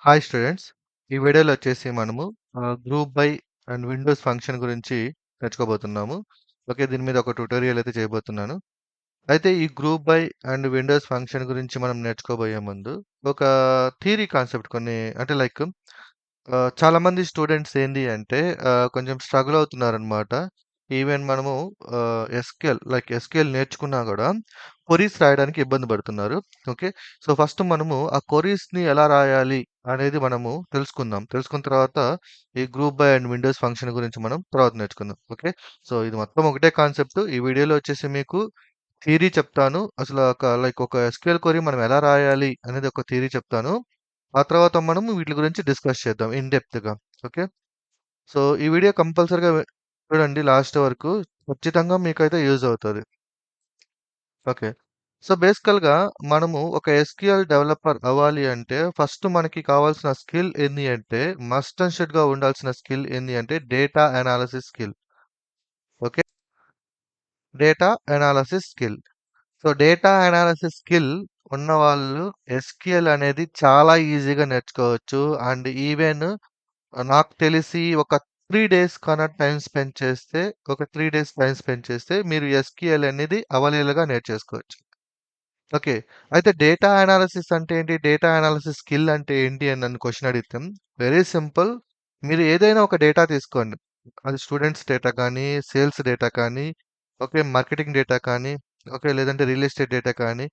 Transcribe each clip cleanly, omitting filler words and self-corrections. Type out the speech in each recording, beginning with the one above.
Hi students. ఈ వీడియోలో వచ్చేసి మనము group by and Windows function గురించి నేర్చుకోబోతున్నాము. ఓకే. దీని మీద ఒక ట్యుటోరియల్ అయితే చేయబోతున్నాను. అయితే ఈ group by and Windows function గురించి మనం నేర్చుకోబోయే ముందు ఒక థియరీ కాన్సెప్ట్ కొన్ని అంటే లైక్ చాలామంది స్టూడెంట్స్ ఏంది అంటే కొంచెం స్ట్రగుల్ అవుతున్నారనమాట. ఈవెన్ మనము ఎస్‌క్యూఎల్ నేర్చుకున్నా గూడా క్వెరీస్ రాయడానికి ఇబ్బంది పడుతున్నారు. ఓకే. సో, ఫస్ట్ మనము ఆ క్వెరీస్‌ని ఎలా రాయాలి అనేది మనము తెలుసుకుందాం. తెలుసుకున్న తర్వాత ఈ group by and Windows function గురించి మనం తర్వాత నేర్చుకుందాం. ఓకే. సో, ఇది మొత్తం ఒకటే కాన్సెప్ట్. ఈ వీడియోలో వచ్చేసి మీకు థియరీ చెప్తాను. అసలు ఒక ఎస్‌క్యూఎల్ క్వెరీ మనం ఎలా రాయాలి అనేది ఒక థియరీ చెప్తాను. ఆ తర్వాత మనము వీటి గురించి డిస్కస్ చేద్దాం ఇన్ డెప్త్‌గా. ఓకే. సో, ఈ వీడియో కంపల్సరీగా చూడండి లాస్ట్ వరకు. ఖచ్చితంగా మీకైతే యూజ్ అవుతది. ఓకే. సో, బేసికల్‌గా మనము ఒక ఎస్‌క్యూఎల్ డెవలపర్ అవ్వాలి అంటే ఫస్ట్ మనకి కావాల్సిన స్కిల్ ఏంది అంటే మస్ట్ అండ్ షుడ్‌గా ఉండాల్సిన స్కిల్ ఏంది అంటే data analysis skill. Okay. Data analysis skill. So, data analysis skill ఉన్నవాళ్ళు ఎస్‌క్యూఎల్ అనేది చాలా ఈజీగా నేర్చుకోవచ్చు. అండ్ ఈవెన్ నాకు తెలిసి ఒక 3 డేస్ కన్నా ఒక 3 డేస్ టైమ్ స్పెండ్ చేస్తే మీరు ఎస్‌క్యూఎల్ అనేది అవలీలగా నేర్చేసుకోవచ్చు. ఓకే. అయితే డేటా అనాలిసిస్ అంటే ఏంటి? డేటా అనాలిసిస్ స్కిల్ అంటే ఏంటి అని నన్ను క్వెషన్ అడిగితే వెరీ సింపుల్. మీరు ఏదైనా ఒక డేటా తీసుకోండి. అది స్టూడెంట్స్ డేటా కానీ, సేల్స్ డేటా కానీ, ఓకే. మార్కెటింగ్ డేటా కానీ, ఓకే. లేదంటే రియల్ ఎస్టేట్ డేటా కానీ,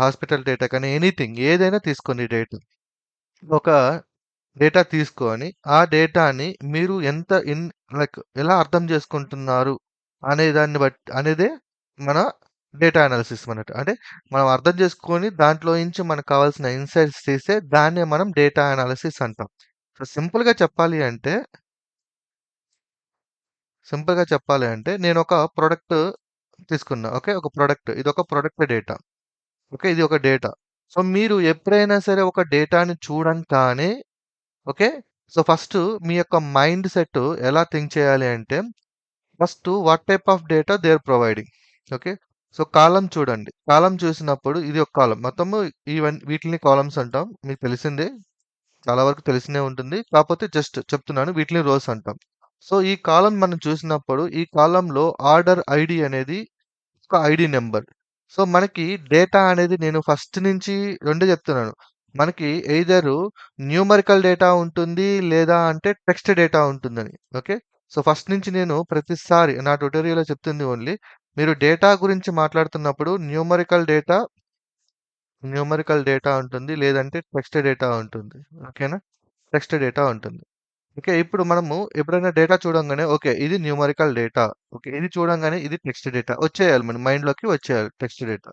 హాస్పిటల్ డేటా కానీ ఎనీథింగ్ ఏదైనా తీసుకోండి డేటా. ఒక డేటా తీసుకొని, ఆ డేటాని మీరు ఎంత ఎలా అర్థం చేసుకుంటున్నారు అనే దాన్ని అనేదే మన డేటా అనాలిసిస్ అన్నట్టు. అంటే మనం అర్థం చేసుకొని దాంట్లో నుంచి మనకు కావాల్సిన ఇన్సైట్స్ తీస్తే దాన్నే మనం డేటా అనాలిసిస్ అంటాం. సో, సింపుల్‌గా చెప్పాలి అంటే నేనొక ప్రొడక్ట్ తీసుకున్నా. ఓకే. ఒక ప్రొడక్ట్. ఇదొక ప్రొడక్ట్ డేటా. ఓకే. ఇది ఒక డేటా. సో, మీరు ఎప్పుడైనా సరే ఒక డేటాని చూడంగానే ఓకే. సో, ఫస్టు మీ యొక్క మైండ్ సెట్ ఎలా థింక్ చేయాలి అంటే, first what type of data they are providing. Okay. So, column చూడండి. కాలమ్ చూసినప్పుడు ఇది ఒక కాలమ్. మొత్తము వీటిలిని కాలమ్స్ అంటాం. మీకు తెలిసిందే. చాలా వరకు తెలిసినే ఉంటుంది. కాపోతే జస్ట్ చెప్తున్నాను. వీటిలిని రోస్ అంటాం. సో, ఈ కాలమ్ మనం చూసినప్పుడు ఈ కాలమ్‌లో ఆర్డర్ ఐడీ అనేది ఒక ఐడీ నంబర్. సో, మనకి డేటా అనేది నేను ఫస్ట్ నుంచి 2 చెప్తున్నాను. మనకి ఎయిదరు న్యూమరికల్ డేటా ఉంటుంది. లేదా అంటే టెక్స్ట్ డేటా ఉంటుందని. ఓకే. సో, ఫస్ట్ నుంచి నేను ప్రతిసారి నా ట్యుటోరియల్‌లో చెప్తుంది ఓన్లీ మీరు డేటా గురించి మాట్లాడుతున్నప్పుడు న్యూమరికల్ డేటా ఉంటుంది. లేదంటే టెక్స్ట్ డేటా ఉంటుంది. ఓకేనా? టెక్స్ట్ డేటా ఉంటుంది. ఓకే. ఇప్పుడు మనము ఎప్పుడైనా డేటా చూడంగానే ఓకే. ఇది న్యూమరికల్ డేటా. ఓకే. ఇది చూడంగానే ఇది టెక్స్ట్ డేటా. వచ్చేయాలి మన మైండ్‌లోకి వచ్చేయాలి text data.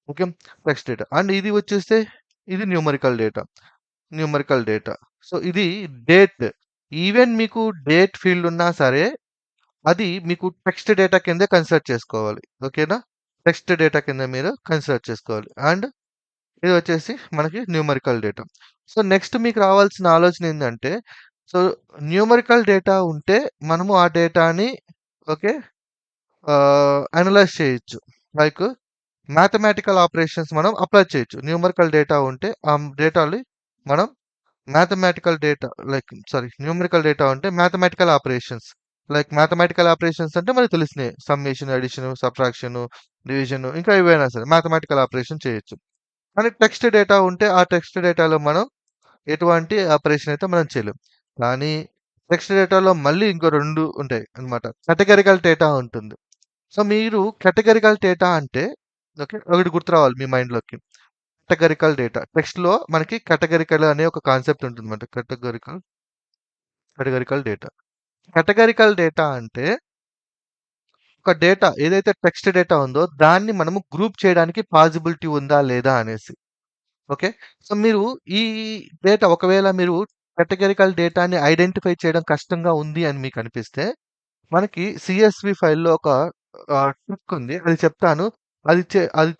Okay. Text data. And ఇది వచ్చేస్తే ఇది న్యూమరికల్ డేటా. సో, ఇది డేట్. ఈవెన్ మీకు డేట్ ఫీల్డ్ ఉన్నా సరే, అది మీకు టెక్స్ట్ డేటా కిందే కన్సిడర్ చేసుకోవాలి. ఓకేనా? టెక్స్ట్ డేటా కింద మీరు కన్సిడర్ చేసుకోవాలి. అండ్ ఇది వచ్చేసి మనకి న్యూమరికల్ డేటా. సో, నెక్స్ట్ మీకు రావాల్సిన ఆలోచన ఏందంటే, సో, న్యూమరికల్ డేటా ఉంటే మనము ఆ డేటాని ఓకే. అనలైజ్ చేయొచ్చు. లైక్ మ్యాథమెటికల్ ఆపరేషన్స్ మనం అప్లై చేయొచ్చు. న్యూమరికల్ డేటా ఉంటే ఆ డేటాని మనం న్యూమరికల్ డేటా ఉంటే మ్యాథమెటికల్ ఆపరేషన్స్ అంటే మనకు తెలిసినయి. సమ్మేషన్, అడిషన్, సబ్ట్రాక్షన్, డివిజన్ ఇంకా ఏవైనా సరే మ్యాథమెటికల్ ఆపరేషన్ చేయొచ్చు. కానీ టెక్స్ట్ డేటా ఉంటే ఆ టెక్స్ట్ డేటాలో మనం ఎటువంటి ఆపరేషన్ అయితే మనం చేయలేం. కానీ టెక్స్ట్ డేటాలో మళ్ళీ ఇంకో 2 ఉంటాయి అన్నమాట. కేటగరికల్ డేటా ఉంటుంది. సో, మీరు కేటగరికల్ డేటా అంటే ఓకే. ఒకటి గుర్తు రావాలి మీ మైండ్‌లోకి. టెక్స్ట్‌లో మనకి కేటగరికల్ అనే ఒక కాన్సెప్ట్ ఉంటుందన్నమాట. Categorical data. కేటగరికల్ డేటా అంటే ఒక డేటా ఏదైతే టెక్స్ట్ డేటా ఉందో దాన్ని మనము గ్రూప్ చేయడానికి పాజిబిలిటీ ఉందా లేదా అనేసి. ఓకే. సో, మీరు ఈ డేటా ఒకవేళ మీరు కేటగరికల్ డేటాని ఐడెంటిఫై చేయడం కష్టంగా ఉంది అని మీకనిపిస్తే, మనకి సీఎస్‌వి ఫైల్‌లో ఒక ట్రిక్ ఉంది. అది చెప్తాను. అది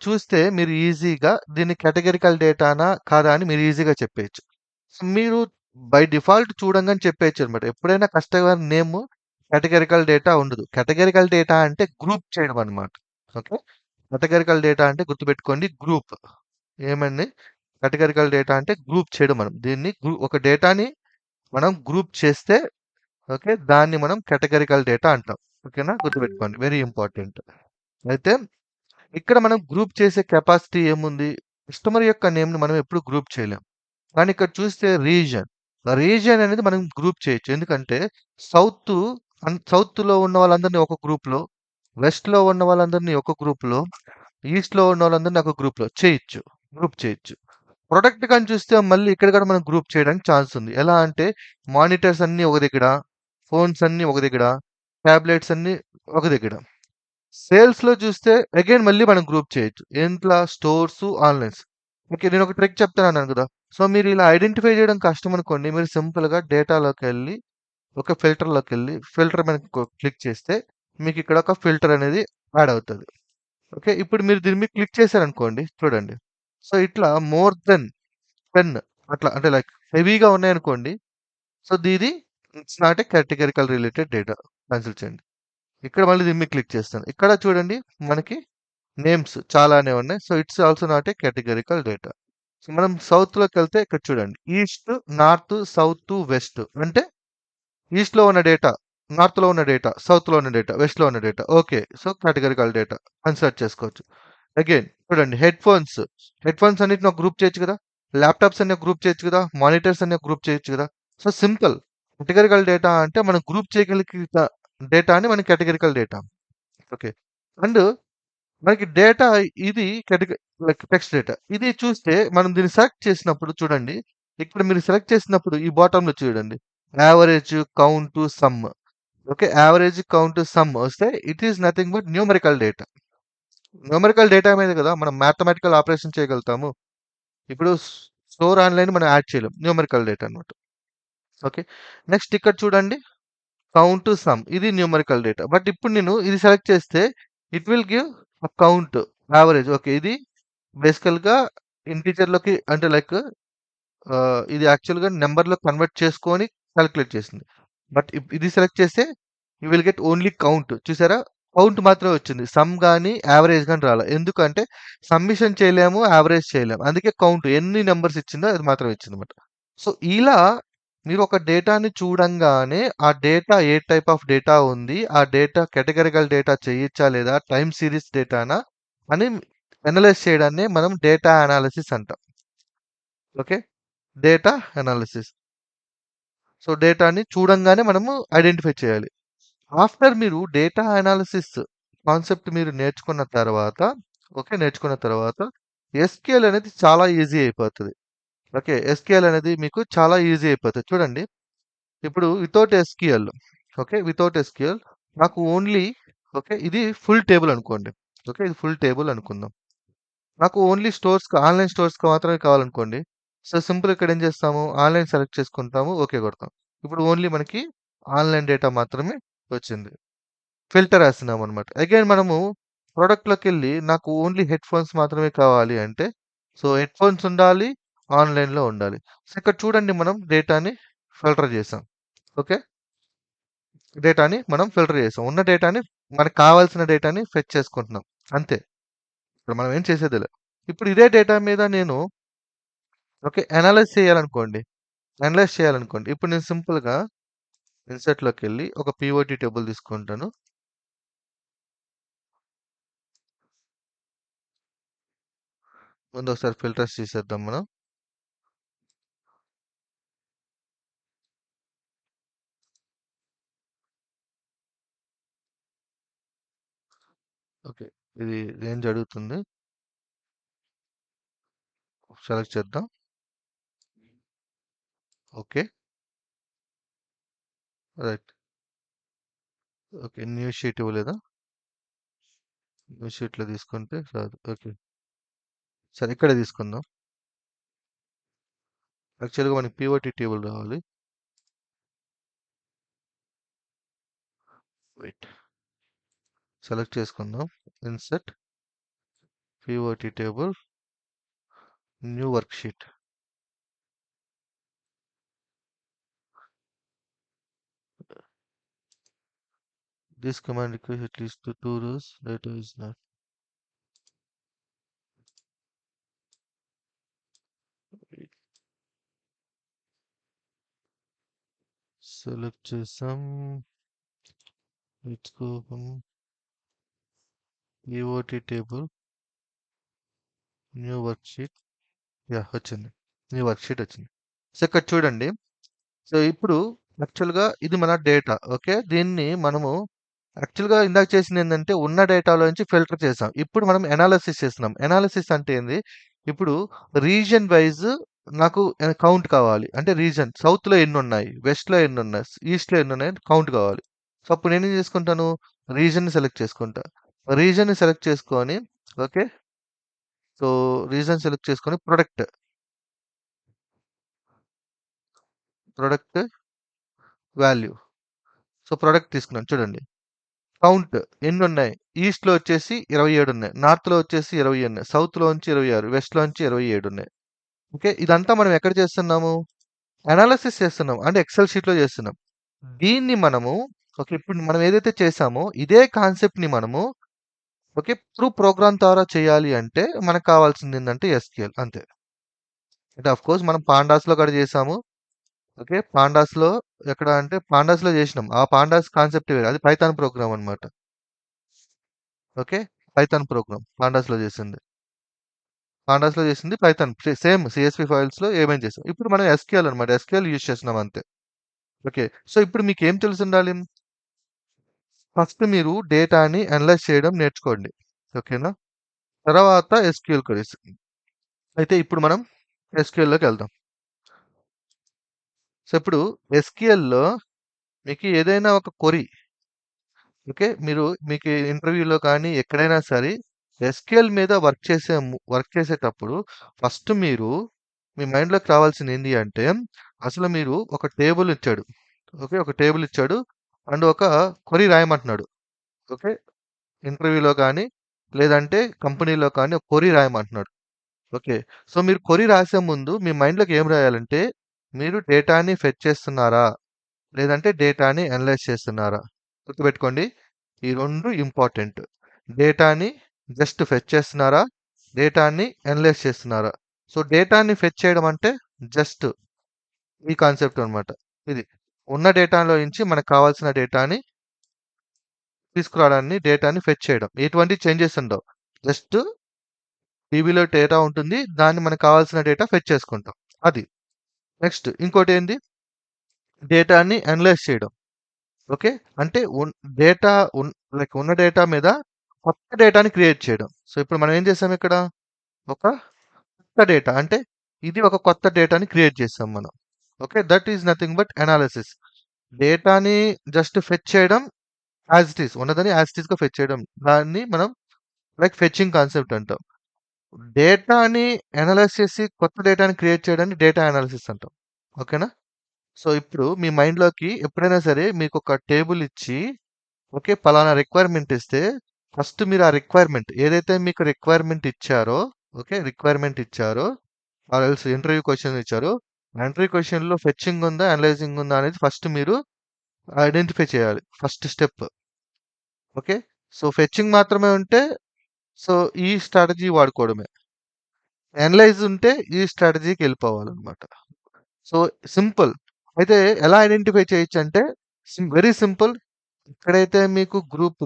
చూస్తే మీరు ఈజీగా దీన్ని కేటగరికల్ డేటానా? కాదా? అని మీరు ఈజీగా చెప్పేయొచ్చు. సో, మీరు బై డిఫాల్ట్ చూడంగానే చెప్పేయొచ్చనమాట. ఎప్పుడైనా కస్టమర్ నేమ్ కేటగరికల్ డేటా ఉండదు. కేటగరికల్ డేటా అంటే గ్రూప్ చేయడం అనమాట. ఓకే. కేటగరికల్ డేటా అంటే గుర్తుపెట్టుకోండి గ్రూప్. ఏమండి? కేటగరికల్ డేటా అంటే గ్రూప్ చేయడం మనం. దీన్ని ఒక డేటాని మనం గ్రూప్ చేస్తే ఓకే. దాన్ని మనం కేటగరికల్ డేటా అంటాం. ఓకేనా? గుర్తుపెట్టుకోండి. Very important. అయితే ఇక్కడ మనం గ్రూప్ చేసే కెపాసిటీ ఏముంది? కస్టమర్ యొక్క నేమ్‌ని మనం ఎప్పుడు గ్రూప్ చేయలేం. కానీ ఇక్కడ చూస్తే రీజియన్ అనేది మనం గ్రూప్ చేయొచ్చు. ఎందుకంటే సౌత్ సౌత్‌లో ఉన్న వాళ్ళందరిని ఒక గ్రూప్‌లో, వెస్ట్‌లో ఉన్న వాళ్ళందరిని ఒక గ్రూప్‌లో, ఈస్ట్‌లో ఉన్న వాళ్ళందరిని ఒక గ్రూప్‌లో చేయొచ్చు. గ్రూప్ చేయొచ్చు. ప్రొడక్ట్ గాని చూస్తే మళ్ళీ ఇక్కడ కూడా మనం గ్రూప్ చేయడానికి ఛాన్స్ ఉంది. ఎలా అంటే మానిటర్స్ అన్నీ ఒక దగ్గర, ఫోన్స్ అన్నీ ఒక దగ్గర, టాబ్లెట్స్ అన్నీ ఒక దగ్గర. సేల్స్‌లో చూస్తే అగైన్ మళ్ళీ మనం గ్రూప్ చేయొచ్చు. ఏంట్లా స్టోర్స్, ఆన్‌లైన్స్. ఓకే. నేను ఒక ట్రిక్ చెప్తానన్నాను కదా! సో, మీరు ఇలా ఐడెంటిఫై చేయడం కష్టం అనుకోండి. మీరు సింపుల్‌గా డేటాలోకెళ్ళి ఒక ఫిల్టర్‌లోకెళ్ళి ఫిల్టర్ మీద క్లిక్ చేస్తే మీకు ఇక్కడ ఒక ఫిల్టర్ అనేది యాడ్ అవుతది. ఓకే. ఇప్పుడు మీరు దీని మీద క్లిక్ చేశారనుకోండి చూడండి. సో, ఇట్లా మోర్ దెన్ 10 అట్లా అంటే లైక్ హెవీగా ఉన్నాయనుకోండి. సో, ఇది it's not a categorical related data. Cancel చేయండి. ఇక్కడ మళ్ళీ దీని మీద క్లిక్ చేస్తాను. ఇక్కడ చూడండి మనకి నేమ్స్ చాలానే ఉన్నాయి. So, it's also not a categorical data. So, మనం సౌత్‌లోకెళ్తే ఇక్కడ చూడండి. ఈస్ట్, నార్త్, సౌత్, వెస్ట్ అంటే ఈస్ట్‌లో ఉన్న డేటా, నార్త్‌లో ఉన్న డేటా, సౌత్‌లో ఉన్న డేటా, వెస్ట్‌లో ఉన్న data. Okay. So, categorical data consider చేసుకోవచ్చు. అగైన్ చూడండి హెడ్‌ఫోన్స్ అన్నిటిని ఒక గ్రూప్ చేయొచ్చు కదా! ల్యాప్‌టాప్స్ అన్ని ఒక గ్రూప్ చేయొచ్చు కదా! మానిటర్స్ అన్ని ఒక గ్రూప్ చేయొచ్చు కదా! So, simple. కేటగరికల్ డేటా అంటే మనం గ్రూప్ చేయగలిగిన డేటాని మనం కేటగరికల్ డేటా. ఓకే. అండ్ మనకి డేటా ఇది లైక్ టెక్స్ట్ డేటా. ఇది చూస్తే మనం దీన్ని సెలెక్ట్ చేసినప్పుడు చూడండి. ఇక్కడ మీరు సెలెక్ట్ చేసినప్పుడు ఈ బాటమ్‌లో చూడండి. Average, count, sum. Okay. Average, count, sum వస్తే it is nothing but numerical data. Numerical data మీద కదా మనం మ్యాథమెటికల్ ఆపరేషన్ చేయగలుగుతాము. ఇప్పుడు స్టోర్ ఆన్‌లైన్ మనం యాడ్ చేయలేం. న్యూమరికల్ డేటా అన్నమాట. ఓకే. నెక్స్ట్ ఇక్కడ చూడండి. కౌంట్, సమ్ ఇది న్యూమరికల్ డేటా. బట్ ఇప్పుడు నేను ఇది సెలెక్ట్ చేస్తే it will give count, average. Okay. ఇది బేసికల్‌గా ఇంటిజర్‌లోకి అంటే లైక్ ఇది యాక్చువల్‌గా నంబర్‌లో కన్వర్ట్ చేసుకొని కాలిక్యులేట్ చేసింది. బట్ ఇది సెలెక్ట్ చేస్తే you will get only count. చూసారా? కౌంట్ మాత్రమే వచ్చింది. సమ్ గాని, యావరేజ్ గాని రాలా. ఎందుకంటే సమ్మిషన్ చేయలేము, యావరేజ్ చేయలేము. అందుకే కౌంట్ ఎన్ని నంబర్స్ ఇచ్చిందో అది మాత్రమే ఇచ్చిందన్నమాట. సో, ఇలా మీరు ఒక డేటాని చూడంగానే ఆ data A type of data ఉంది? ఆ డేటా కేటగరికల్ డేటా చేయొచ్చా లేదా? Time series డేటానా? అని అనలైజ్ చేయడాన్నే మనం డేటా అనాలిసిస్ అంటాం. ఓకే. Data analysis. సో, డేటాని చూడంగానే మనము ఐడెంటిఫై చేయాలి. ఆఫ్టర్ మీరు డేటా అనాలిసిస్ కాన్సెప్ట్ మీరు నేర్చుకున్న తర్వాత ఓకే. నేర్చుకున్న తర్వాత ఎస్‌క్యూఎల్ అనేది చాలా ఈజీ అయిపోతది. ఓకే. ఎస్‌క్యూఎల్ అనేది మీకు చాలా ఈజీ అయిపోతది. చూడండి. ఇప్పుడు without SQL okay. Without SQL నాకు ఓన్లీ ఓకే. ఇది ఫుల్ టేబుల్ అనుకోండి. ఓకే. ఇది ఫుల్ టేబుల్ అనుకుందాం. నాకు ఓన్లీ ఆన్‌లైన్ స్టోర్స్‌కి మాత్రమే కావాలనుకోండి. సో, సింపుల్ ఇక్కడ ఏం చేస్తాము? ఆన్‌లైన్ సెలెక్ట్ చేసుకుంటాము. ఓకే కొడతాం. ఇప్పుడు ఓన్లీ మనకి ఆన్‌లైన్ డేటా మాత్రమే వచ్చింది. ఫిల్టర్ ఏస్తున్నామనమాట. అగైన్ మనము ప్రొడక్ట్‌లోకెళ్ళి నాకు ఓన్లీ హెడ్‌ఫోన్స్ మాత్రమే కావాలి అంటే, సో, హెడ్‌ఫోన్స్ ఉండాలి. ఆన్‌లైన్‌లో ఉండాలి. సో, ఇక్కడ చూడండి మనం డేటాని ఫిల్టర్ చేసాం. ఓకే. డేటాని మనం ఫిల్టర్ చేసాం. ఉన్న డేటాని మనకు కావాల్సిన డేటాని ఫెచ్ చేసుకుంటున్నాం. అంతే. ఇక్కడ మనం ఏం చేసేదిలే. ఇప్పుడు ఇదే డేటా మీద నేను ఓకే. అనలైజ్ చేయాలనుకోండి. ఇప్పుడు నేను సింపుల్‌గా ఇన్సర్ట్‌లోకెళ్ళి ఒక పీఓటీ టేబుల్ తీసుకుంటాను. ముందు ఒకసారి ఫిల్టర్స్ తీసేద్దాం మనం. ఓకే. ఇది రేంజ్ అడుగుతుంది. సెలెక్ట్ చేద్దాం. Okay. Right. Okay. New sheet ఇవ్వలేదా? న్యూ షీట్‌లో తీసుకుంటే రాదు. ఓకే. సరే ఇక్కడే తీసుకుందాం. యాక్చువల్‌గా మనకి పీఓటీ టేబుల్ రావాలి. వెయిట్. సెలెక్ట్ చేసుకుందాం. Insert, POT table, new work sheet. This command requires at least two rows. Data is not. Select చేసాం. Let's go EOT table, new worksheet. వచ్చింది. న్యూ వర్క్షీట్ వచ్చింది. సో ఇక్కడ చూడండి. సో ఇప్పుడు యాక్చువల్‌గా ఇది మన డేటా. ఓకే. దీన్ని మనము యాక్చువల్‌గా ఇందాక చేసింది ఏందంటే ఉన్న డేటాలో నుంచి ఫిల్టర్ చేసాం. ఇప్పుడు మనం అనాలిసిస్ చేస్తున్నాం. అనాలిసిస్ అంటే ఏంది? ఇప్పుడు రీజియన్ వైస్ నాకు కౌంట్ కావాలి. అంటే రీజియన్ సౌత్‌లో ఎన్నున్నాయి? వెస్ట్‌లో ఎన్నున్నాయి? ఈస్ట్‌లో ఎన్నున్నాయి? కౌంట్ కావాలి. సో అప్పుడు నేనేం చేసుకుంటాను? రీజియన్‌ని సెలెక్ట్ చేసుకుంటా. రీజియన్‌ని సెలెక్ట్ చేసుకొని ఓకే. సో రీజియన్ సెలెక్ట్ చేసుకొని ప్రొడక్ట్ వాల్యూ. సో ప్రొడక్ట్ తీసుకున్నాను చూడండి. కౌంట్ ఎన్నున్నాయి? ఈస్ట్‌లో వచ్చేసి 27 ఉన్నాయి. నార్త్‌లో వచ్చేసి 20 ఉన్నాయి. సౌత్‌లో నుంచి 26, వెస్ట్‌లో నుంచి 27 ఉన్నాయి. ఓకే. ఇదంతా మనం ఎక్కడ చేస్తున్నాము? అనాలిసిస్ చేస్తున్నాం. అంటే ఎక్సెల్ షీట్‌లో చేస్తున్నాం. దీన్ని మనము ఓకే. ఇప్పుడు మనం ఏదైతే చేసామో ఇదే కాన్సెప్ట్‌ని మనము ఓకే. త్రూ ప్రోగ్రామ్ ద్వారా చేయాలి అంటే మనకు కావాల్సింది ఏందంటే ఎస్‌క్యూఎల్ అంతే. అంటే ఆఫ్‌కోర్స్ మనం పాండాస్‌లో కూడా చేసాము. ఓకే. పాండాస్‌లో ఎక్కడ అంటే పాండాస్‌లో చేసినాం. ఆ పాండాస్ కాన్సెప్ట్ వేరే. అది పైథాన్ ప్రోగ్రామ్ అన్నమాట. ఓకే. పైథాన్ ప్రోగ్రామ్ పాండాస్‌లో చేసింది. పాండాస్‌లో చేసింది పైథాన్. సేమ్ సీఎస్‌వి ఫైల్స్‌లో ఏమేం చేసాం. ఇప్పుడు మనం ఎస్‌క్యూఎల్ అన్నమాట. ఎస్‌క్యూఎల్ యూజ్ చేస్తున్నాం అంతే. ఓకే. సో ఇప్పుడు మీకేం తెలిసుండాలి? ఫస్ట్ మీరు డేటాని అనలైజ్ చేయడం నేర్చుకోండి. ఓకేనా? తర్వాత ఎస్‌క్యూఎల్ క్వెరీస్. అయితే ఇప్పుడు మనం ఎస్‌క్యూఎల్‌లోకెళ్దాం. సో ఇప్పుడు ఎస్‌క్యూఎల్‌లో మీకు ఏదైనా ఒక క్వెరీ ఓకే. మీకు ఇంటర్వ్యూలో కానీ ఎక్కడైనా సరే ఎస్‌క్యూఎల్ మీద వర్క్ చేసేటప్పుడు ఫస్ట్ మీరు మీ మైండ్‌లోకి రావాల్సింది ఏంది అంటే అసలు మీరు ఒక టేబుల్ ఇచ్చాడు. ఓకే. ఒక టేబుల్ ఇచ్చాడు. అండ్ ఒక క్వెరీ రాయమంటున్నాడు. ఓకే. ఇంటర్వ్యూలో కానీ లేదంటే కంపెనీలో కానీ ఒక క్వెరీ రాయమంటున్నాడు. ఓకే. సో మీరు క్వెరీ రాసే ముందు మీ మైండ్‌లోకి ఏం రాయాలంటే మీరు డేటాని ఫెచ్ చేస్తున్నారా? లేదంటే డేటాని అనలైజ్ చేస్తున్నారా? గుర్తుపెట్టుకోండి. ఈ 2 ఇంపార్టెంట్. డేటాని జస్ట్ ఫెచ్ చేస్తున్నారా? డేటాని అనలైజ్ చేస్తున్నారా? సో డేటాని ఫెచ్ చేయడం అంటే జస్ట్ ఈ కాన్సెప్ట్ అన్నమాట. ఇది. ఉన్న డేటాలో నుంచి మనకు కావాల్సిన డేటాని తీసుకురావడాన్ని డేటాని ఫెచ్ చేయడం. ఎటువంటి చేంజెస్ ఉండవు. జస్ట్ టీబీలో డేటా ఉంటుంది. దాన్ని మనకు కావాల్సిన డేటా ఫెచ్ చేసుకుంటాం. అది. నెక్స్ట్ ఇంకోటేంది? డేటాని అనలైజ్ చేయడం. ఓకే. అంటే డేటా లైక్ ఉన్న డేటా మీద కొత్త డేటాని క్రియేట్ చేయడం. సో ఇప్పుడు మనం ఏం చేసాం ఇక్కడ? ఒక కొత్త డేటా అంటే ఇది ఒక కొత్త డేటాని క్రియేట్ చేసాం మనం. Okay. That is nothing but analysis. డేటాని జస్ట్ ఫెచ్ చేయడం యాజ్ ఇట్ ఈస్. ఉన్నదని యాజ్ ఇట్ ఈస్‌గా ఫెచ్ చేయడం. దాన్ని మనం లైక్ ఫెచింగ్ కాన్సెప్ట్ అంటాం. డేటాని అనలైజ్ చేసి కొత్త డేటాని క్రియేట్ చేయడాన్ని డేటా అనాలిసిస్ అంటాం. ఓకేనా? సో ఇప్పుడు మీ మైండ్‌లోకి ఎప్పుడైనా సరే మీకొక టేబుల్ ఇచ్చి ఓకే. పలానా రిక్వైర్మెంట్ ఇస్తే ఫస్ట్ మీరు ఆ రిక్వైర్మెంట్ ఏదైతే మీకు రిక్వైర్మెంట్ ఇచ్చారో ఓకే. రిక్వైర్మెంట్ ఇచ్చారో ఆర్ ఎల్స్ ఇంటర్వ్యూ క్వెషన్ ఇచ్చారో ఆ ఇంటర్వ్యూ క్వెషన్‌లో ఫెచింగ్ ఉందా? అనలైజింగ్ ఉందా? అనేది ఫస్ట్ మీరు ఐడెంటిఫై చేయాలి. First step. Okay. So fetching మాత్రమే ఉంటే సో ఈ స్ట్రాటజీ వాడుకోవడమే. అనలైజ్ ఉంటే ఈ స్ట్రాటజీకి వెళ్ళిపోవాలన్నమాట. So simple. అయితే ఎలా ఐడెంటిఫై చేయొచ్చంటే వెరీ సింపుల్. ఎక్కడైతే మీకు గ్రూప్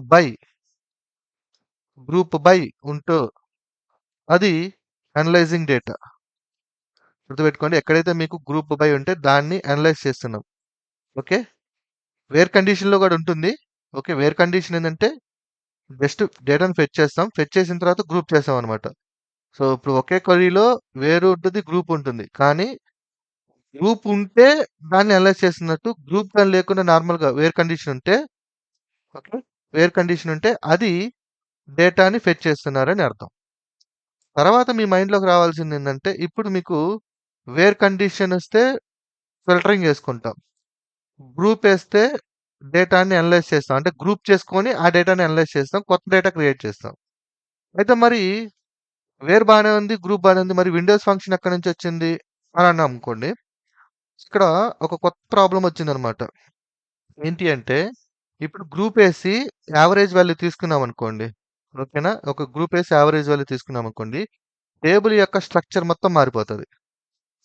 బై ఉంటో అది అనలైజింగ్ డేటా. గుర్తుపెట్టుకోండి. ఎక్కడైతే మీకు గ్రూప్ బై ఉంటే దాన్ని అనలైజ్ చేస్తున్నాం. ఓకే. వేర్ కండిషన్‌లో కూడా ఉంటుంది. ఓకే. వేర్ కండిషన్ ఏందంటే జస్ట్ డేటాను ఫెచ్ చేస్తాం. ఫెచ్ చేసిన తర్వాత గ్రూప్ చేస్తామనమాట. సో ఇప్పుడు ఒకే క్వెరీలో వేర్ ఉంటుంది, గ్రూప్ ఉంటుంది. కానీ గ్రూప్ ఉంటే దాన్ని అనలైజ్ చేస్తున్నట్టు, గ్రూప్ గాని లేకుండా నార్మల్‌గా వేర్ కండిషన్ ఉంటే ఓకే. వేర్ కండిషన్ ఉంటే అది డేటాని ఫెచ్ చేస్తున్నారని అర్థం. తర్వాత మీ మైండ్‌లోకి రావాల్సిందేందంటే ఇప్పుడు మీకు వేర్ కండిషన్ వస్తే ఫిల్టరింగ్ చేసుకుంటాం. గ్రూప్ ఏస్తే డేటాని అనలైజ్ చేస్తాం. అంటే గ్రూప్ చేసుకొని ఆ డేటాని అనలైజ్ చేస్తాం. కొత్త డేటా క్రియేట్ చేస్తాం. అయితే మరి వేర్ బానే ఉంది. గ్రూప్ బానే ఉంది. మరి విండోస్ ఫంక్షన్ ఎక్కడి నుంచొచ్చింది అని అన్నామనుకోండి. ఇక్కడ ఒక కొత్త ప్రాబ్లమ్ వచ్చిందనమాట. ఏంటి అంటే ఇప్పుడు గ్రూప్ ఏసి యావరేజ్ వాల్యూ తీసుకున్నామనుకోండి. ఓకేనా? ఒక గ్రూప్ ఏసి యావరేజ్ వాల్యూ తీసుకున్నామనుకోండి. టేబుల్ యొక్క స్ట్రక్చర్ మొత్తం మారిపోతది.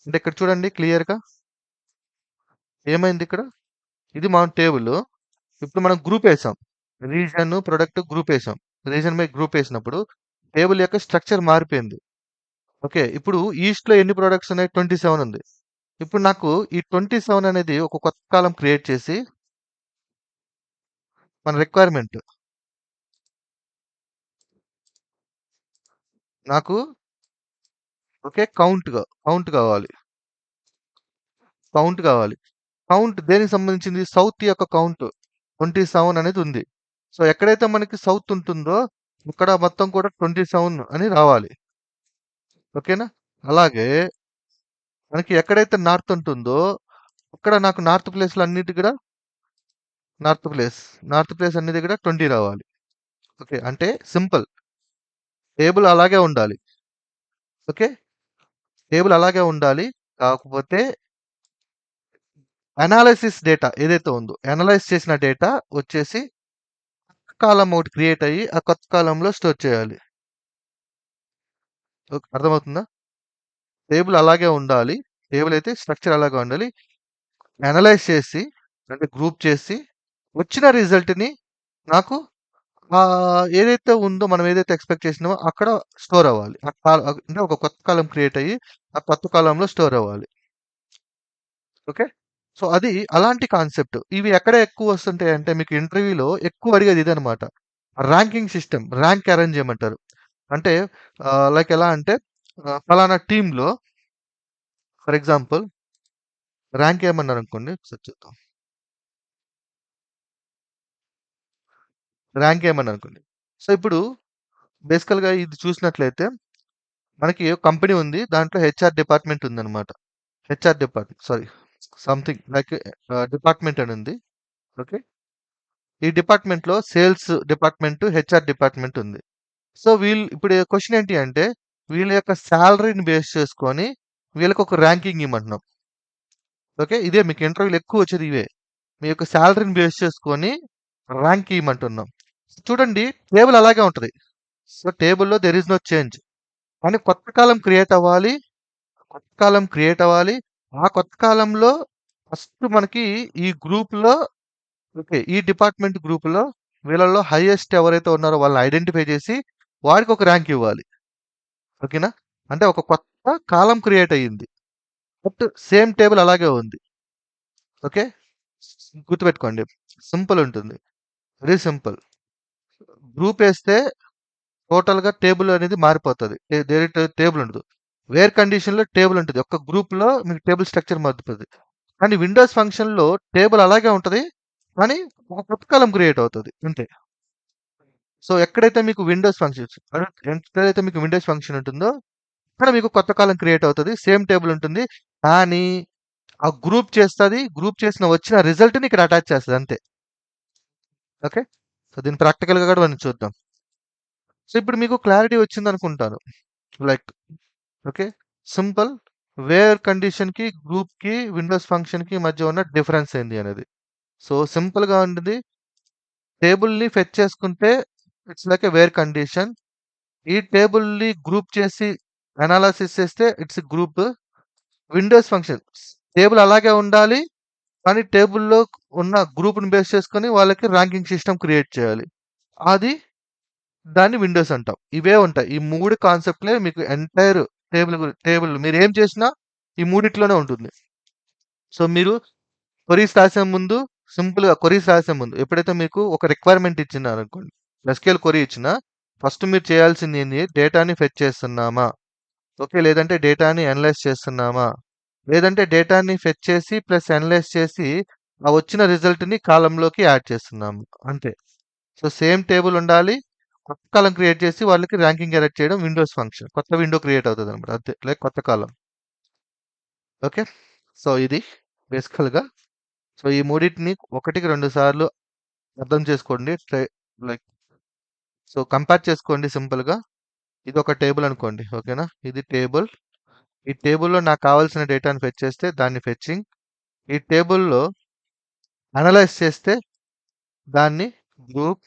అంటే ఇక్కడ చూడండి క్లియర్‌గా ఏమైందిక్కడ? ఇది మన టేబుల్. ఇప్పుడు మనం గ్రూప్ వేసాం. రీజన్, ప్రొడక్ట్ గ్రూప్ వేసాం. రీజన్ బై గ్రూప్ వేసినప్పుడు టేబుల్ యొక్క స్ట్రక్చర్ మారిపోయింది. ఓకే. ఇప్పుడు ఈస్ట్‌లో ఎన్ని ప్రొడక్ట్స్ ఉన్నాయి? 27 ఉంది. ఇప్పుడు నాకు ఈ 27 అనేది ఒక కొత్త కాలమ్ క్రియేట్ చేసి మన రిక్వైర్మెంట్ నాకు ఓకే. కౌంట్ కావాలి. కౌంట్ కావాలి. కౌంట్ దేనికి సంబంధించింది? సౌత్ యొక్క కౌంట్ 27 అనేది ఉంది. సో, ఎక్కడైతే మనకి సౌత్ ఉంటుందో ఇక్కడ మొత్తం కూడా 27 అని రావాలి. ఓకేనా? అలాగే మనకి ఎక్కడైతే నార్త్ ఉంటుందో అక్కడ నాకు నార్త్ ప్లేస్‌లో అన్నిటి కూడా నార్త్ ప్లేస్ అన్ని దగ్గర 20 రావాలి. ఓకే. అంటే సింపుల్. టేబుల్ అలాగే ఉండాలి. ఓకే. టేబుల్ అలాగే ఉండాలి. కాకపోతే అనాలిసిస్ డేటా ఏదైతే ఉందో, అనలైజ్ చేసిన డేటా వచ్చేసి కాలమ్ ఒకటి క్రియేట్ అయ్యి, ఆ కొత్త కాలమ్‌లో స్టోర్ చేయాలి. అర్థమవుతుందా? టేబుల్ అలాగే ఉండాలి. టేబుల్ అయితే స్ట్రక్చర్ అలాగే ఉండాలి. అనలైజ్ చేసి, అంటే గ్రూప్ చేసి, వచ్చిన రిజల్ట్‌ని నాకు ఏదైతే ఉందో మనం ఏదైతే ఎక్స్‌పెక్ట్ చేసినామో అక్కడ స్టోర్ అవ్వాలి. అంటే ఒక కొత్త కాలమ్ క్రియేట్ అయ్యి, ఆ కొత్త కాలమ్‌లో స్టోర్ అవ్వాలి. ఓకే. సో, అది అలాంటి కాన్సెప్ట్. ఇవి ఎక్కడ ఎక్కువ వస్తుంటాయంటే మీకు ఇంటర్వ్యూలో ఎక్కువ అడిగేది ఇదనమాట. ర్యాంకింగ్ సిస్టమ్, ర్యాంక్ అరేంజ్ చేయమంటారు. అంటే లైక్ ఎలా అంటే పలానా టీమ్‌లో ఫర్ ఎగ్జాంపుల్ ర్యాంక్ ఏమన్నారనుకోండి. ఒకసారి చూద్దాం. ర్యాంక్ ఏమన్నారనుకోండి. సో, ఇప్పుడు బేసికల్‌గా ఇది చూసినట్లయితే మనకి కంపెనీ ఉంది. దాంట్లో హెచ్ఆర్ డిపార్ట్‌మెంట్ ఉందనమాట. HR department sorry something like department అని ఉంది. ఓకే. ఈ డిపార్ట్‌మెంట్‌లో సేల్స్ డిపార్ట్‌మెంట్, హెచ్ఆర్ డిపార్ట్‌మెంట్ ఉంది. సో, ఇప్పుడు క్వెషన్ ఏంటి అంటే వీళ్ళ యొక్క సాలరీని బేస్ చేసుకొని వీళ్ళకి ఒక ర్యాంకింగ్ ఇవ్వమంటున్నాం. ఓకే. ఇదే మీకు ఇంటర్వ్యూలో ఎక్కువ వచ్చేది ఇవే. మీ యొక్క సాలరీని బేస్ చేసుకొని ర్యాంక్ ఇయ్యమంటున్నాం. చూడండి టేబుల్ అలాగే ఉంటది. సో, టేబుల్‌లో దేర్ ఈస్ నో చేంజ్. కానీ కొత్త కాలమ్ క్రియేట్ అవ్వాలి. కొత్త కాలమ్ క్రియేట్ అవ్వాలి. ఆ కొత్త కాలమ్‌లో ఫస్ట్ మనకి ఈ గ్రూప్‌లో ఓకే. ఈ డిపార్ట్‌మెంట్ గ్రూప్‌లో వీళ్ళలో హైయెస్ట్ ఎవరైతే ఉన్నారో వాళ్ళని ఐడెంటిఫై చేసి వాడికి ఒక ర్యాంక్ ఇవ్వాలి. ఓకేనా? అంటే ఒక కొత్త కాలమ్ క్రియేట్ అయ్యింది. బట్ సేమ్ టేబుల్ అలాగే ఉంది. ఓకే. గుర్తుపెట్టుకోండి. సింపుల్ ఉంటుంది. Very simple. గ్రూప్ ఏస్తే టోటల్‌గా టేబుల్ అనేది మారిపోతది. టేబుల్ ఉండదు. వేర్ కండిషన్‌లో టేబుల్ ఉంటది. ఒక గ్రూప్‌లో మీకు టేబుల్ స్ట్రక్చర్ మారిపోతది. కానీ విండోస్ ఫంక్షన్‌లో టేబుల్ అలాగే ఉంటది. కానీ ఒక కొత్త కాలమ్ క్రియేట్ అవుతది. అంతే. సో, ఎక్కడైతే మీకు విండోస్ ఫంక్షన్ ఉంటుందో అక్కడ మీకు కొత్త కాలమ్ క్రియేట్ అవుతది. సేమ్ టేబుల్ ఉంటుంది. కానీ ఆ గ్రూప్ చేస్తది. గ్రూప్ చేసిన వచ్చిన రిజల్ట్‌ని ఇక్కడ అటాచ్ చేస్తది అంతే. ఓకే. సో, దీన్ని ప్రాక్టికల్‌గా కూడా మనం చూద్దాం. సో, ఇప్పుడు మీకు క్లారిటీ వచ్చిందనుకుంటాను. Like okay. సింపుల్ వేర్ కండిషన్‌కి, గ్రూప్‌కి, విండోస్ ఫంక్షన్‌కి మధ్య ఉన్న డిఫరెన్స్ ఏంది అనేది. సో, సింపుల్‌గా ఉంటుంది. టేబుల్‌ని ఫెచ్ చేసుకుంటే it's like a where condition. ఈ టేబుల్‌ని గ్రూప్ చేసి అనాలిసిస్ చేస్తే it's group. Windows function table అలాగే ఉండాలి. కానీ టేబుల్‌లో ఉన్న గ్రూప్‌ని బేస్ చేసుకొని వాళ్ళకి ర్యాంకింగ్ సిస్టమ్ క్రియేట్ చేయాలి. అది దాన్ని విండోస్ అంటాం. ఇవే ఉంటాయి. ఈ 3 కాన్సెప్ట్‌లే మీకు ఎంటైర్ టేబుల్ మీరేం చేసినా ఈ మూడిట్లోనే ఉంటుంది. సో, మీరు క్వెరీస్ రాసే ముందు ఎప్పుడైతే మీకు ఒక రిక్వైర్మెంట్ ఇచ్చినారనుకోండి. ఎస్‌క్యూఎల్ క్వెరీ ఇచ్చినా ఫస్ట్ మీరు చేయాల్సింది ఏంది? డేటాని ఫెచ్ చేస్తున్నామా? ఓకే. లేదంటే డేటాని అనలైజ్ చేస్తున్నామా? లేదంటే డేటాని ఫెచ్ చేసి ప్లస్ అనలైజ్ చేసి ఆ వచ్చిన రిజల్ట్‌ని కాలమ్‌లోకి యాడ్ చేస్తున్నాము. అంతే. సో, సేమ్ టేబుల్ ఉండాలి. కొత్త కాలమ్ క్రియేట్ చేసి వాళ్ళకి ర్యాంకింగ్ జనరేట్ చేయడం విండోస్ ఫంక్షన్. కొత్త విండో క్రియేట్ అవుతదనమాట. అంతే. లైక్ కొత్త కాలమ్. ఓకే. సో, ఇది బేసికల్‌గా. సో, ఈ మూడిటిని ఒకటికి 2 సార్లు అర్థం చేసుకోండి. లైక్ సో, కంపేర్ చేసుకోండి సింపుల్‌గా. ఇదొక టేబుల్ అనుకోండి. ఓకేనా? ఇది టేబుల్. ఈ టేబుల్‌లో నాకు కావాల్సిన డేటాని ఫెచ్ చేస్తే దాన్ని ఫెచ్చింగ్. ఈ టేబుల్‌లో అనలైజ్ చేస్తే దాన్ని గ్రూప్.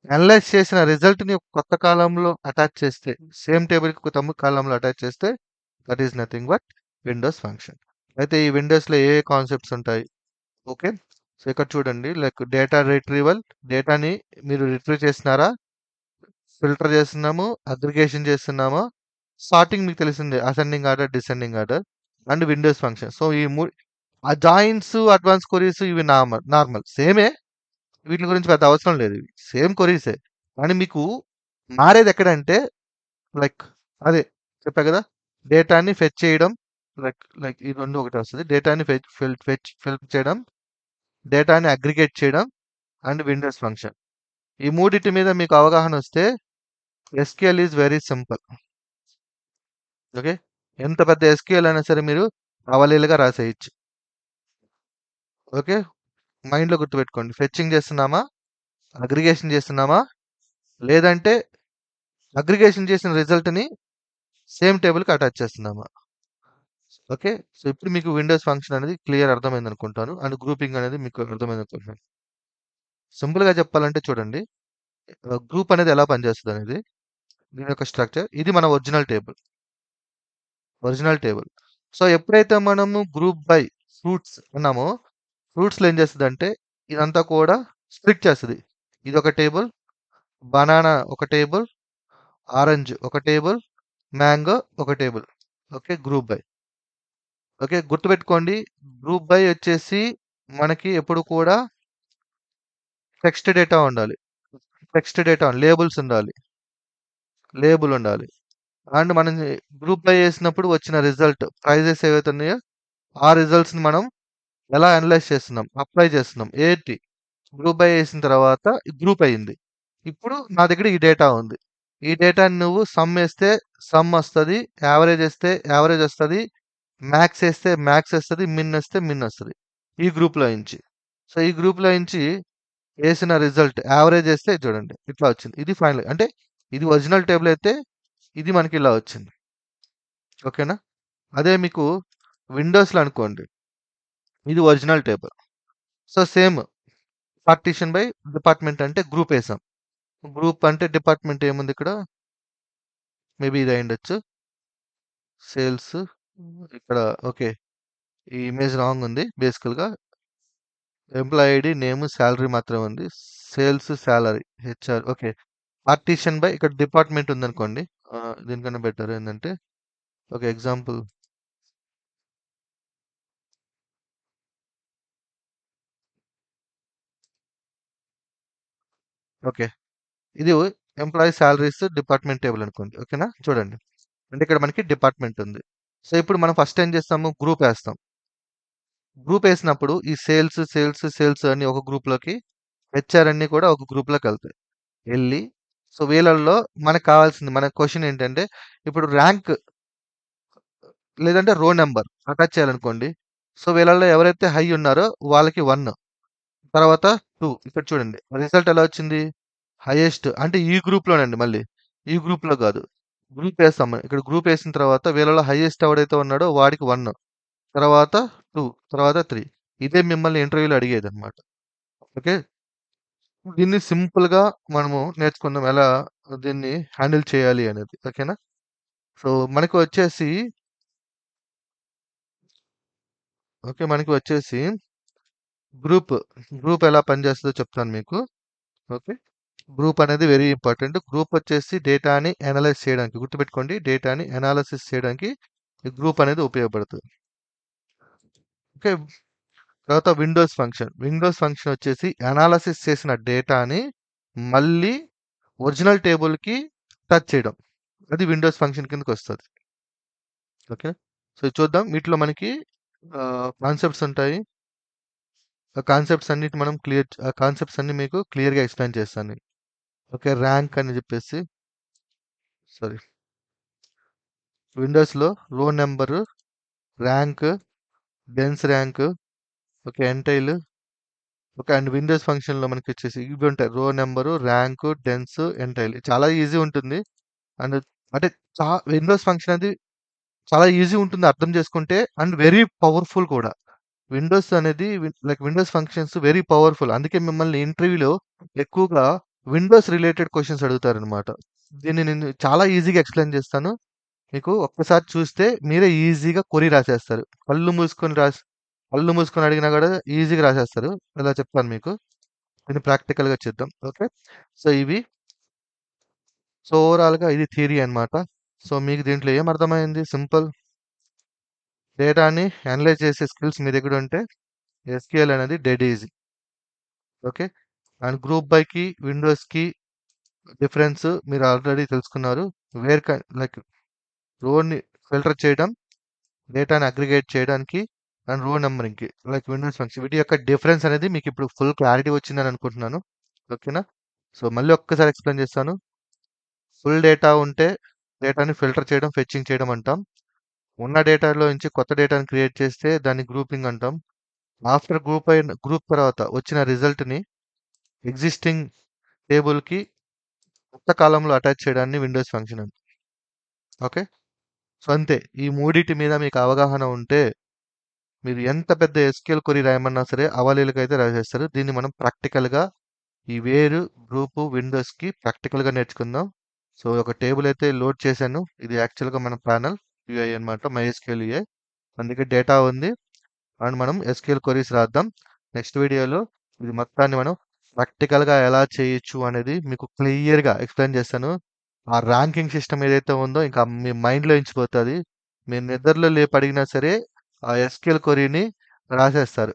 అనలైజ్ చేసిన రిజల్ట్‌ని కొత్త కాలమ్‌లో అటాచ్ చేస్తే సేమ్ టేబుల్‌కి కాలమ్‌లో అటాచ్ చేస్తే that is nothing but Windows function. అయితే ఈ విండోస్‌లో ఏ కాన్సెప్ట్స్ ఉంటాయి? ఓకే. సో ఇక్కడ చూడండి లైక్ డేటా రిట్రీవల్, డేటాని మీరు రిట్రీవ్ చేస్తున్నారా, ఫిల్టర్ చేస్తున్నాము, అగ్రిగేషన్ చేస్తున్నాము, సార్టింగ్ మీకు తెలిసిందే ascending order, descending order and Windows function. So ఈ ఆ జాయిన్స్, అడ్వాన్స్ కొరీస్ ఇవి నార్మల్ నార్మల్ సేమే, వీటి గురించి పెద్ద అవసరం లేదు, ఇవి సేమ్ కొరీసే. కానీ మీకు మారేది ఎక్కడంటే లైక్ అదే చెప్పా కదా, డేటాని ఫెచ్ చేయడం, లైక్ లైక్ ఈ రెండు ఒకటి వస్తుంది, డేటాని ఫెచ్ చేయడం, డేటాని అగ్రిగేట్ చేయడం అండ్ విండోస్ ఫంక్షన్. ఈ మూడిటి మీద మీకు అవగాహన వస్తే SQL is very simple. Okay, ఎంత పెద్ద ఎస్క్యూఎల్ అయినా సరే మీరు అవలీలుగా రాసేయచ్చు. ఓకే, మైండ్లో గుర్తుపెట్టుకోండి, ఫెచ్చింగ్ చేస్తున్నామా, అగ్రిగేషన్ చేస్తున్నామా, లేదంటే అగ్రిగేషన్ చేసిన రిజల్ట్ని సేమ్ టేబుల్కి అటాచ్ చేస్తున్నామా. ఓకే, సో ఇప్పుడు మీకు విండోస్ ఫంక్షన్ అనేది క్లియర్ అర్థమైంది అనుకుంటాను, అండ్ గ్రూపింగ్ అనేది మీకు అర్థమైంది అనుకుంటున్నాను. సింపుల్గా చెప్పాలంటే చూడండి, గ్రూప్ అనేది ఎలా పనిచేస్తుంది అనేది, దీని యొక్క స్ట్రక్చర్ ఇది మన ఒరిజినల్ టేబుల్. సో ఎప్పుడైతే మనము గ్రూప్ బై ఫ్రూట్స్ అన్నామో, ఫ్రూట్స్లో ఏం చేస్తుంది అంటే ఇదంతా కూడా స్ప్లిట్ చేస్తుంది. ఇది ఒక టేబుల్, బనానా ఒక టేబుల్, ఆరెంజ్ ఒక టేబుల్, మ్యాంగో ఒక table. Okay, group by. Okay, గుర్తుపెట్టుకోండి, గ్రూప్ బై వచ్చేసి మనకి ఎప్పుడు కూడా టెక్స్ట్ డేటా ఉండాలి, లేబుల్ ఉండాలి. అండ్ మనం గ్రూప్ బై చేసినప్పుడు వచ్చిన రిజల్ట్ ప్రైజెస్ ఏవైతే ఉన్నాయో ఆ రిజల్ట్స్ని మనం ఎలా అనలైజ్ చేస్తున్నాం, అప్లై చేస్తున్నాం. ఏంటి, గ్రూప్ బై చేసిన తర్వాత గ్రూప్ అయ్యింది, ఇప్పుడు నా దగ్గర ఈ డేటా ఉంది, ఈ డేటాని నువ్వు సమ్ వేస్తే సమ్ వస్తుంది, యావరేజ్ వేస్తే యావరేజ్ వస్తుంది, మ్యాక్స్ వేస్తే మ్యాక్స్ వస్తుంది, మిన్ వేస్తే మిన్ వస్తుంది ఈ గ్రూప్లో నుంచి. సో ఈ గ్రూప్లో నుంచి వేసిన రిజల్ట్ యావరేజ్ వేస్తే చూడండి ఇట్లా వచ్చింది, ఇది ఫైనల్. అంటే ఇది ఒరిజినల్ టేబుల్ అయితే ఇది మనకి ఇలా వచ్చింది. ఓకేనా, అదే మీకు విండోస్లో అనుకోండి, ఇది original table. So same partition by department అంటే గ్రూప్ వేసాం, గ్రూప్ అంటే డిపార్ట్మెంట్ ఏముంది ఇక్కడ, మేబీ ఇది అయ్యుండొచ్చు, సేల్స్ ఇక్కడ. ఓకే, ఈ ఇమేజ్ రాంగ్ ఉంది, బేసికల్గా ఎంప్లాయ్ ఐడి నేమ్ శాలరీ మాత్రమే ఉంది, sales salary HR. Okay, partition by ఇక్కడ డిపార్ట్మెంట్ ఉందనుకోండి, దీనికన్నా బెటర్ ఏంటంటే ఒక ఎగ్జాంపుల్, ఓకే, ఇది ఎంప్లాయీ శాలరీస్ డిపార్ట్మెంట్ టేబుల్ అనుకోండి. ఓకేనా, చూడండి, అంటే ఇక్కడ మనకి డిపార్ట్మెంట్ ఉంది. సో ఇప్పుడు మనం ఫస్ట్ ఏం చేస్తాము, గ్రూప్ వేస్తాం. గ్రూప్ వేసినప్పుడు ఈ సేల్స్ సేల్స్ సేల్స్ అన్ని ఒక గ్రూప్లోకి, హెచ్ఆర్ అన్ని కూడా ఒక గ్రూప్లోకి వెళ్తాయి. వెళ్ళి సో వీళ్ళల్లో మనకు కావాల్సింది, మన క్వశ్చన్ ఏంటంటే ఇప్పుడు ర్యాంక్ లేదంటే రో నెంబర్ అటాచ్ చేయాలనుకోండి. సో వీళ్ళల్లో ఎవరైతే హై ఉన్నారో వాళ్ళకి 1, తర్వాత 2. ఇక్కడ చూడండి రిజల్ట్ ఎలా వచ్చింది, హైయెస్ట్ అంటే ఈ గ్రూప్లోనండి, మళ్ళీ ఈ గ్రూప్లో కాదు, గ్రూప్ వేస్తాం ఇక్కడ. గ్రూప్ వేసిన తర్వాత వీళ్ళలో హైయెస్ట్ ఎవడైతే ఉన్నాడో వాడికి 1, తర్వాత 2, తర్వాత 3. ఇదే మిమ్మల్ని ఇంటర్వ్యూలో అడిగేది అనమాట. ఓకే, దీన్ని సింపుల్గా మనము నేర్చుకుందాం ఎలా దీన్ని హ్యాండిల్ చేయాలి అనేది. ఓకేనా, సో మనకి వచ్చేసి మనకి వచ్చేసి గ్రూప్ గ్రూప్ ఎలా పనిచేస్తుందో చెప్తాను మీకు. ఓకే, గ్రూప్ అనేది వెరీ ఇంపార్టెంట్. గ్రూప్ వచ్చేసి డేటాని అనలైజ్ చేయడానికి, గుర్తుపెట్టుకోండి, డేటాని అనాలిసిస్ చేయడానికి ఈ గ్రూప్ అనేది ఉపయోగపడుతుంది. ఓకే, తర్వాత విండోస్ ఫంక్షన్ వచ్చేసి అనాలిసిస్ చేసిన డేటాని మళ్ళీ ఒరిజినల్ టేబుల్కి టచ్ చేయడం, అది విండోస్ ఫంక్షన్ కిందకి వస్తుంది. ఓకే, సో ఇది చూద్దాం, వీటిలో మనకి కాన్సెప్ట్స్ ఉంటాయి. ఆ కాన్సెప్ట్స్ అన్నిటి మనం కాన్సెప్ట్స్ అన్ని మీకు క్లియర్గా ఎక్స్ప్లెయిన్ చేస్తాను. ఓకే, ర్యాంక్ అని చెప్పేసి, సారీ, విండోస్లో రో number, rank, dense rank, okay, entail. Okay, and Windows ఫంక్షన్లో మనకి వచ్చేసి ఇవి ఉంటాయి, రో నెంబరు, ర్యాంక్, డెన్స్, ఎంటైల్. చాలా ఈజీ ఉంటుంది. అండ్ అంటే విండోస్ ఫంక్షన్ అది చాలా ఈజీ ఉంటుంది అర్థం చేసుకుంటే, అండ్ వెరీ పవర్ఫుల్ కూడా. విండోస్ అనేది like Windows functions very powerful, అందుకే మిమ్మల్ని ఇంటర్వ్యూలో ఎక్కువగా విండోస్ రిలేటెడ్ క్వశ్చన్స్ అడుగుతారనమాట. దీన్ని నేను చాలా ఈజీగా ఎక్స్ప్లెయిన్ చేస్తాను, మీకు ఒక్కసారి చూస్తే మీరే ఈజీగా కొరి రాసేస్తారు, కళ్ళు మూసుకొని రాసి కళ్ళు మూసుకొని అడిగినా కూడా ఈజీగా రాసేస్తారు. ఇలా చెప్తాను మీకు. దీన్ని ప్రాక్టికల్‌గా చేద్దాం. ఓకే. సో, ఓవరాల్‌గా ఇది థియరీ అన్నమాట. సో, మీకు దీంట్లో ఏం అర్థమైంది? సింపుల్. డేటాని అనలైజ్ చేసే స్కిల్స్ మీ దగ్గర ఉంటే ఎస్‌క్యూఎల్ అనేది dead easy. Okay. And group బైకి, విండోస్‌కి డిఫరెన్స్ మీరు ఆల్రెడీ తెలుసుకున్నారు. లైక్ రోని ఫిల్టర్ చేయడం, డేటాని అగ్రిగేట్ చేయడానికి అండ్ రో నంబరింగ్‌కి లైక్ విండోస్ ఫంక్షన్ వీటి యొక్క డిఫరెన్స్ అనేది మీకు ఇప్పుడు ఫుల్ క్లారిటీ వచ్చిందని అనుకుంటున్నాను. ఓకేనా? సో, మళ్ళీ ఒక్కసారి ఎక్స్‌ప్లెయిన్ చేస్తాను. ఫుల్ డేటా ఉంటే డేటాని ఫిల్టర్ చేయడం, ఫెచ్చింగ్ చేయడం అంటాం. ఉన్న డేటాలో నుంచి కొత్త డేటాని క్రియేట్ చేస్తే దాన్ని గ్రూపింగ్ అంటాం. ఆఫ్టర్ గ్రూప్ తర్వాత వచ్చిన రిజల్ట్‌ని ఎగ్జిస్టింగ్ టేబుల్‌కి కొత్త కాలమ్‌లో అటాచ్ చేయడాన్ని విండోస్ ఫంక్షన్ అంటాం. ఓకే. సో, అంతే. ఈ మూడిటి మీద మీకు అవగాహన ఉంటే మీరు ఎంత పెద్ద ఎస్‌క్యూఎల్ క్వెరీ రాయమన్నా సరే అవలీలకైతే రాసేస్తారు. దీన్ని మనం ప్రాక్టికల్‌గా ఈ వేరు, గ్రూపు, విండోస్‌కి ప్రాక్టికల్‌గా నేర్చుకుందాం. సో, ఒక టేబుల్ అయితే లోడ్ చేశాను. ఇది యాక్చువల్‌గా మన ప్యానెల్ యూఐ అన్నమాట. MySQL UI. అందుకే డేటా ఉంది. అండ్ మనం ఎస్‌క్యూఎల్ క్వెరీస్ రాద్దాం. నెక్స్ట్ వీడియోలో ఇది మొత్తాన్ని మనం ప్రాక్టికల్‌గా ఎలా చేయొచ్చు అనేది మీకు క్లియర్‌గా ఎక్స్‌ప్లెయిన్ చేస్తాను. ఆ ర్యాంకింగ్ సిస్టమ్ ఏదైతే ఉందో ఇంకా మీ మైండ్‌లో ఇంచిపోతది. మీరు నిద్రలో లేపి అడిగినా సరే ఆ ఎస్‌క్యూఎల్ క్వెరీని రాసేస్తారు.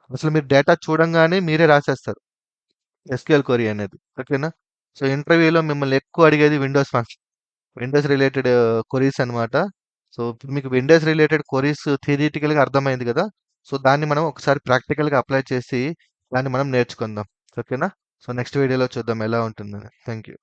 అసలు మీరు డేటా చూడంగానే మీరే రాసేస్తారు. ఎస్‌క్యూఎల్ క్వెరీ అనేది. ఓకేనా? సో, ఇంటర్వ్యూలో మిమ్మల్ని ఎక్కువ అడిగేది Windows function. Windows related queries అన్నమాట. సో, ఇప్పుడు మీకు విండోస్ రిలేటెడ్ క్వెరీస్ థియరిటికల్‌గా అర్థమైంది కదా! సో, దాన్ని మనం ఒకసారి ప్రాక్టికల్‌గా అప్లై చేసి దాన్ని మనం నేర్చుకుందాం. ఓకేనా? సో, నెక్స్ట్ వీడియోలో చూద్దాం ఎలా ఉంటుందని. Thank you.